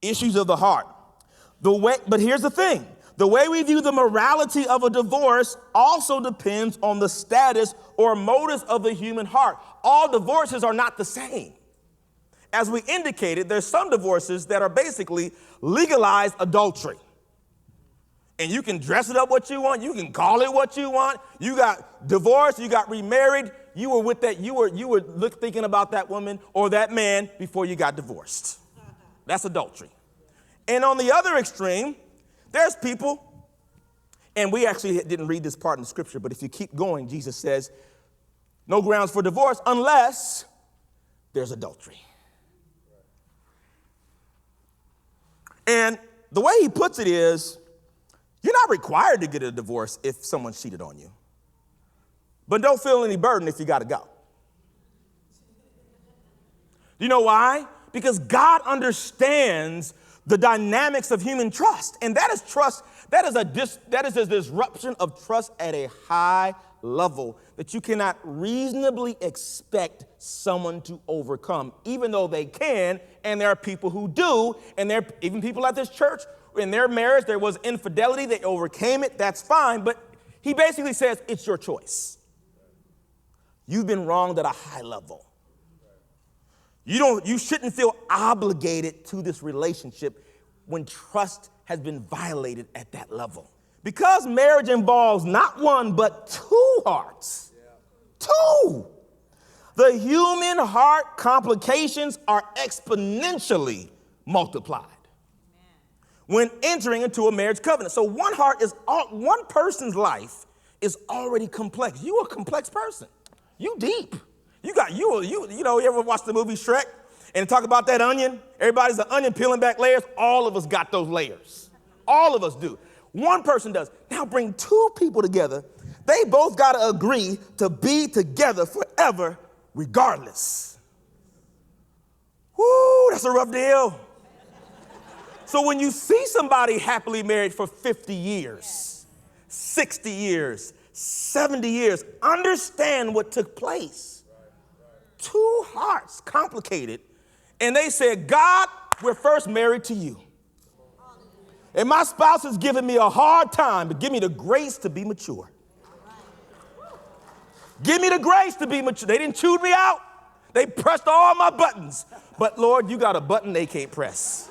Issues of the heart. But here's the thing. The way we view the morality of a divorce also depends on the status or motives of the human heart. All divorces are not the same. As we indicated, there's some divorces that are basically legalized adultery. And you can dress it up what you want. You can call it what you want. You got divorced. You got remarried. You were with that. You were thinking about that woman or that man before you got divorced. That's adultery. And on the other extreme, there's people, and we actually didn't read this part in the scripture, but if you keep going, Jesus says, no grounds for divorce unless there's adultery. And the way he puts it is, you're not required to get a divorce if someone cheated on you. But don't feel any burden if you got to go. Do you know why? Because God understands the dynamics of human trust. And that is trust. That is a disruption of trust at a high level that you cannot reasonably expect someone to overcome, even though they can. And there are people who do. And there are even people at this church, in their marriage, there was infidelity. They overcame it. That's fine. But he basically says, it's your choice. You've been wronged at a high level. You shouldn't feel obligated to this relationship when trust has been violated at that level. Because marriage involves not one, but two hearts. Yeah. Two. The human heart complications are exponentially multiplied when entering into a marriage covenant. So one person's life is already complex. You a complex person. You deep. You ever watch the movie Shrek and talk about that onion? Everybody's an onion peeling back layers. All of us got those layers. All of us do. One person does. Now bring two people together. They both got to agree to be together forever regardless. Woo, that's a rough deal. So when you see somebody happily married for 50 years, 60 years, 70 years, understand what took place. Two hearts, complicated. And they said, God, we're first married to you. And my spouse is giving me a hard time, but give me the grace to be mature. Give me the grace to be mature. They didn't chew me out. They pressed all my buttons. But Lord, you got a button they can't press.